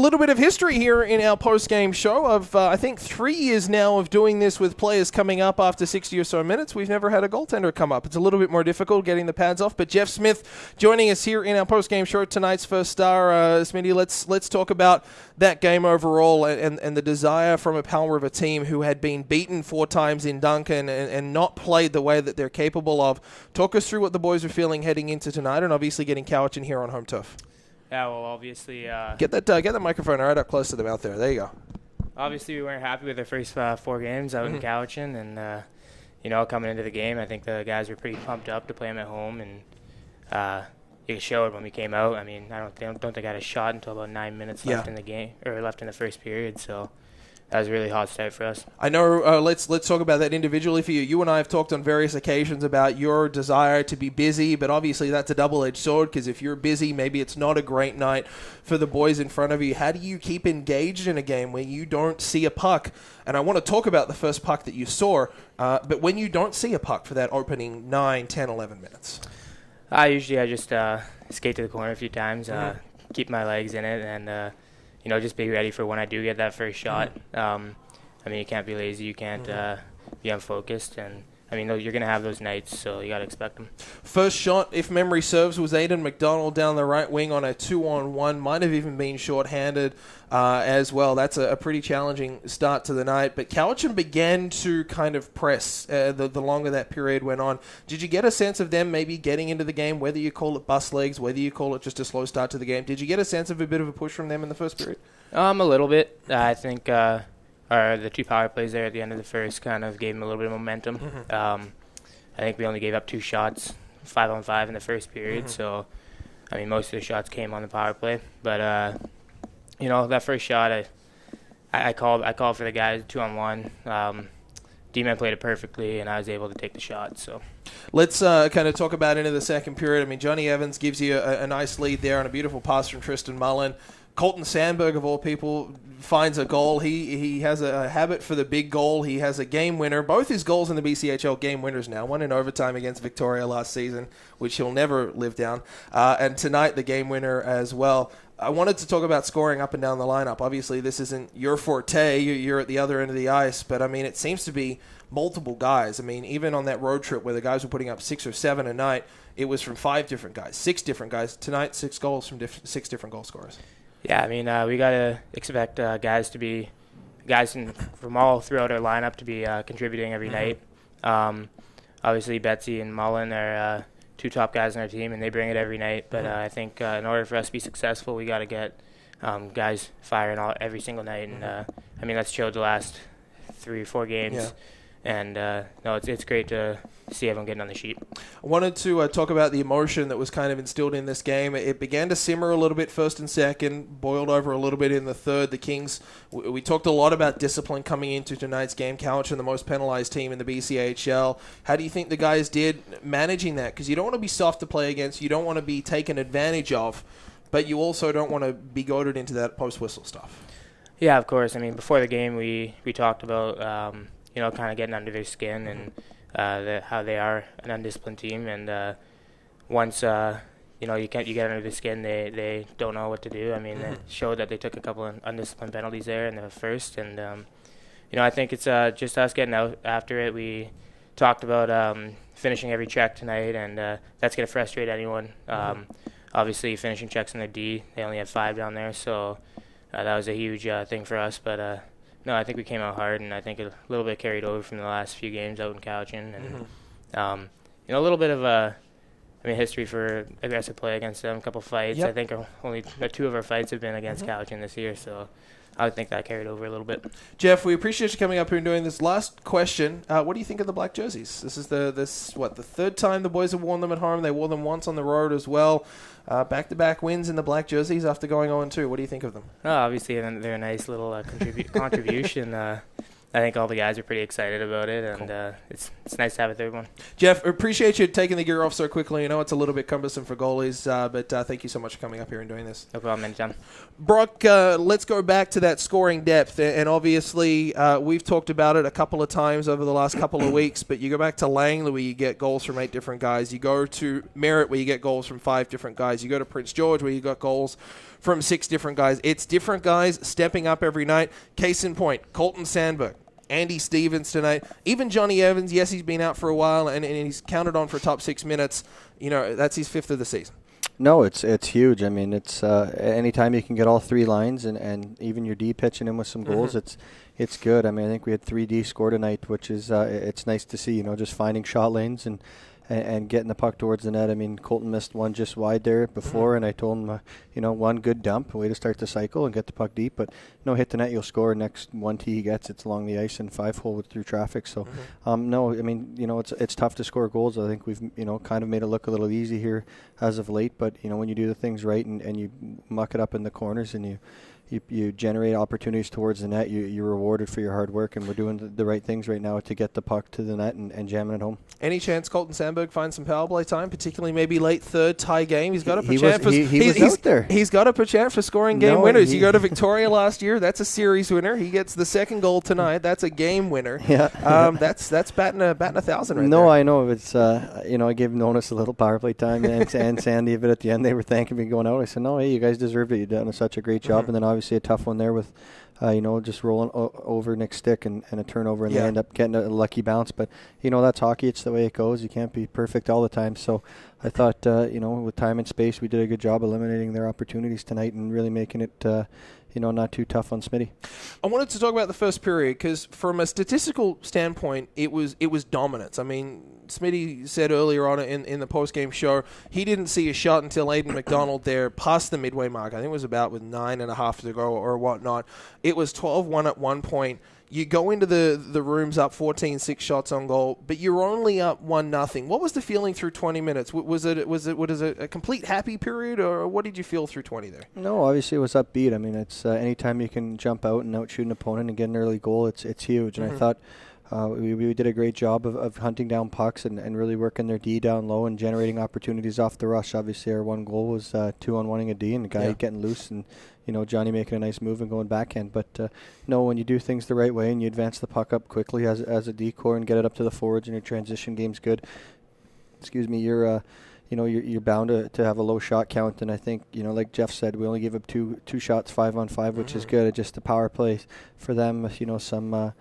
little bit of history here in our post-game show of, I think, 3 years now of doing this with players coming up after 60 or so minutes. We've never had a goaltender come up. It's a little bit more difficult getting the pads off. But Jeff Smith joining us here in our post-game show, tonight's first star. Smitty, let's talk about that game overall and the desire from a Powell River team who had been beaten 4 times in Duncan and not played the way that they're capable of. Talk us through what the boys are feeling heading into tonight and obviously getting Cowichan here on home turf. Yeah, well, obviously... Get that microphone right up close to the mouth there. There you go. Obviously, we weren't happy with the first 4 games out in Cowichan, and, coming into the game, I think the guys were pretty pumped up to play them at home, and it showed when we came out. I mean, I don't think I had a shot until about 9 minutes left in the game, or left in the first period, so... That was a really hot start for us. I know. Let's talk about that individually for you. You and I have talked on various occasions about your desire to be busy, but obviously that's a double-edged sword because if you're busy, maybe it's not a great night for the boys in front of you. How do you keep engaged in a game when you don't see a puck? And I want to talk about the first puck that you saw, but when you don't see a puck for that opening 9, 10, 11 minutes? Usually I just skate to the corner a few times, keep my legs in it, and... just be ready for when I do get that first shot. You can't be lazy. You can't be unfocused. And, you're going to have those nights, so you got to expect them. First shot, if memory serves, was Aiden McDonald down the right wing on a 2-on-1. Might have even been short-handed as well. That's a pretty challenging start to the night. But Cowichan began to kind of press the longer that period went on. Did you get a sense of them maybe getting into the game, whether you call it bus legs, whether you call it just a slow start to the game? Did you get a sense of a bit of a push from them in the first period? A little bit. I think the 2 power plays there at the end of the first kind of gave them a little bit of momentum. I think we only gave up 2 shots, 5-on-5 in the first period. So, most of the shots came on the power play. But, that first shot, I called for the guys 2-on-1. D-Man played it perfectly, and I was able to take the shot. So, let's kind of talk about into the second period. Johnny Evans gives you a nice lead there on a beautiful pass from Tristan Mullen. Colton Sandberg, of all people, finds a goal. He has a habit for the big goal. He has a game winner. Both his goals in the BCHL game winners now. One in overtime against Victoria last season, which he'll never live down. And tonight, the game winner as well. I wanted to talk about scoring up and down the lineup. Obviously, this isn't your forte. You're at the other end of the ice. But, it seems to be multiple guys. Even on that road trip where the guys were putting up 6 or 7 a night, it was from 5 different guys, 6 different guys. Tonight, 6 goals from 6 different goal scorers. Yeah, we got to expect guys from all throughout our lineup to be contributing every night. Obviously, Betsy and Mullen are 2 top guys on our team, and they bring it every night. But I think in order for us to be successful, we got to get guys firing every single night. And, that's showed the last 3 or 4 games. Yeah. And, it's great to see everyone getting on the sheet. I wanted to talk about the emotion that was kind of instilled in this game. It began to simmer a little bit first and second, boiled over a little bit in the third. The Kings, we talked a lot about discipline coming into tonight's game. Cowichan, the most penalized team in the BCHL. How do you think the guys did managing that? Because you don't want to be soft to play against. You don't want to be taken advantage of, but you also don't want to be goaded into that post-whistle stuff. Yeah, of course. Before the game, we talked about, kind of getting under their skin and how they are an undisciplined team, and once you get under the skin, they don't know what to do. It showed that they took a couple of undisciplined penalties there in the first, and I think it's just us getting out after it. We talked about finishing every check tonight, and that's going to frustrate anyone. Obviously, finishing checks in the D, they only had 5 down there, so that was a huge thing for us, but. No, I think we came out hard, and I think a little bit carried over from the last few games out in Cowichan, and a little bit of history for aggressive play against them. A couple fights. Yep. I think only 2 of our fights have been against Cowichan this year, so I would think that carried over a little bit. Jeff, we appreciate you coming up here and doing this. Last question: what do you think of the black jerseys? This is the 3rd time the boys have worn them at home. They wore them once on the road as well. Back-to-back wins in the black jerseys after going 0-2. What do you think of them? Obviously, they're a nice little contribution. I think all the guys are pretty excited about it, and cool. It's nice to have a third one. Jeff, appreciate you taking the gear off so quickly. I know it's a little bit cumbersome for goalies, but thank you so much for coming up here and doing this. No problem, anytime. Brock, let's go back to that scoring depth, and obviously we've talked about it a couple of times over the last couple of weeks, but you go back to Langley where you get goals from 8 different guys. You go to Merritt where you get goals from 5 different guys. You go to Prince George where you got goals from 6 different guys. It's different guys stepping up every night. Case in point, Colton Sandberg, Andy Stevens tonight, even Johnny Evans. Yes, he's been out for a while, and he's counted on for top 6 minutes. That's his 5th of the season. No, it's huge. I mean, it's anytime you can get all 3 lines and even your D pitching in with some goals, it's good. I mean, I think we had 3 D score tonight, which is it's nice to see. Just finding shot lanes and getting the puck towards the net. I mean, Colton missed one just wide there before, and I told him, one good dump, way to start the cycle and get the puck deep. But hit the net, you'll score. Next 1 tee he gets, it's along the ice and 5-hole through traffic. So, no, I mean, it's tough to score goals. I think we've kind of made it look a little easy here as of late. But when you do the things right and you muck it up in the corners and you generate opportunities towards the net, you're rewarded for your hard work, and we're doing the right things right now to get the puck to the net and jamming it home. Any chance Colton Sandberg finds some power play time, particularly maybe late third tie game? He's got a He's out there. He's got a chance for scoring game winners. You go to Victoria last year, that's a series winner. He gets the second goal tonight. That's a game winner. Yeah. That's batting 1,000 right there. No, I know. It's I gave Nonis a little power play time and Sandy a bit at the end. They were thanking me going out. I said, no, hey, you guys deserved it. You've done such a great job. And then obviously a tough one there with just rolling over Nick's stick and a turnover, and they end up getting a lucky bounce. But, that's hockey. It's the way it goes. You can't be perfect all the time. So I thought, with time and space, we did a good job eliminating their opportunities tonight and really making it, not too tough on Smitty. I wanted to talk about the first period because from a statistical standpoint, it was dominance. I mean, Smitty said earlier on in the post-game show he didn't see a shot until Aiden McDonald there past the midway mark. I think it was about with 9.5 to go or whatnot. It was 12-1 at one point. You go into the rooms up 14-6 shots on goal, but you're only up 1-0. What was the feeling through 20 minutes? Was it a complete happy period, or what did you feel through 20 there? No, obviously it was upbeat. I mean, it's anytime you can jump out and outshoot an opponent and get an early goal, it's huge. And I thought we did a great job of hunting down pucks and really working their D down low and generating opportunities off the rush. Obviously, our one goal was 2-on-1ing a D and the guy getting loose and Johnny making a nice move and going backhand. But no, when you do things the right way and you advance the puck up quickly as a D-core and get it up to the forwards and your transition game's good, you're you're bound to have a low shot count. And I think, like Jeff said, we only gave up two shots 5-on-5, which is good. It's just the power play for them, some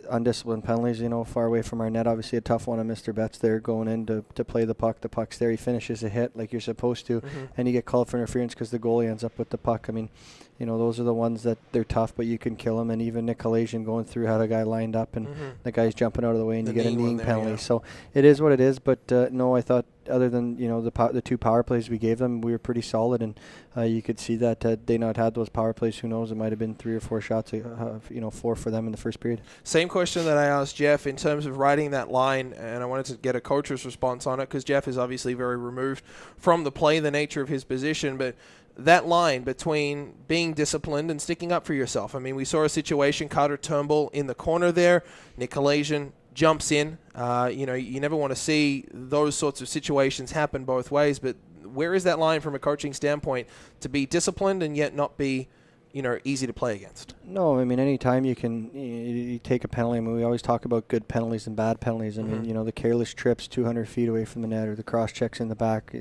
undisciplined penalties, far away from our net. Obviously a tough one on Mr. Betts there going in to play the puck. The puck's there. He finishes a hit like you're supposed to, and you get called for interference because the goalie ends up with the puck. I mean, those are the ones that they're tough, but you can kill them. And even Nick Cowichan going through, had a guy lined up, and the guy's jumping out of the way, and you get a kneeing penalty. Yeah. So it is what it is. But no, I thought other than the 2 power plays we gave them, we were pretty solid, and you could see that they not had those power plays. Who knows? It might have been 3 or 4 shots, 4 for them in the first period. Same question that I asked Jeff in terms of writing that line, and I wanted to get a coach's response on it because Jeff is obviously very removed from the play, the nature of his position, but that line between being disciplined and sticking up for yourself. I mean, we saw a situation, Carter Turnbull in the corner there, Nick Cowichan jumps in. You never want to see those sorts of situations happen both ways, but where is that line from a coaching standpoint to be disciplined and yet not be easy to play against? No, I mean, anytime you can you take a penalty. I mean, we always talk about good penalties and bad penalties. I mean, the careless trips 200 feet away from the net, or the cross checks in the back,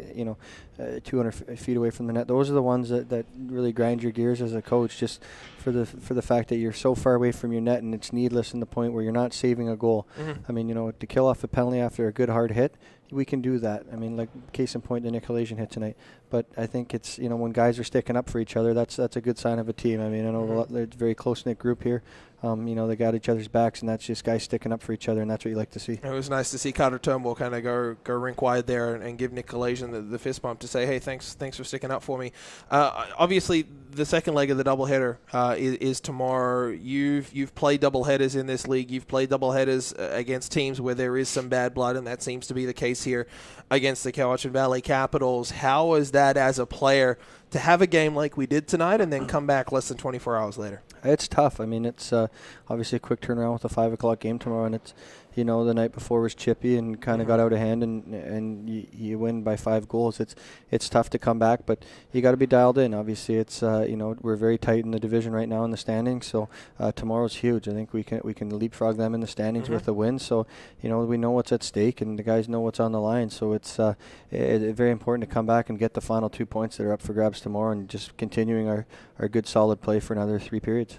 200 feet away from the net. Those are the ones that really grind your gears as a coach, just for the fact that you're so far away from your net and it's needless in the point where you're not saving a goal. I mean, to kill off a penalty after a good hard hit, we can do that. I mean, like case in point, the Nick Cowichan hit tonight. But I think it's, when guys are sticking up for each other, that's a good sign of a team. I mean, I know it's a very close-knit group here. They got each other's backs, and that's just guys sticking up for each other, and that's what you like to see. It was nice to see Carter Turnbull kind of go rink wide there and give Nick Cowichan the fist bump to say, hey, thanks for sticking up for me. Obviously, the second leg of the doubleheader is tomorrow. You've played doubleheaders in this league. You've played doubleheaders against teams where there is some bad blood, and that seems to be the case here against the Cowichan Valley Capitals. How is that as a player to have a game like we did tonight and then come back less than 24 hours later? It's tough. I mean, it's obviously a quick turnaround with a 5 o'clock game tomorrow, and the night before was chippy and kind of got out of hand, and you win by 5 goals. It's tough to come back, but you got to be dialed in. Obviously, it's we're very tight in the division right now in the standings, so tomorrow's huge. I think we can leapfrog them in the standings with a win. So we know what's at stake, and the guys know what's on the line. So it's very important to come back and get the final 2 points that are up for grabs tomorrow, and just continuing our good solid play for another 3 periods.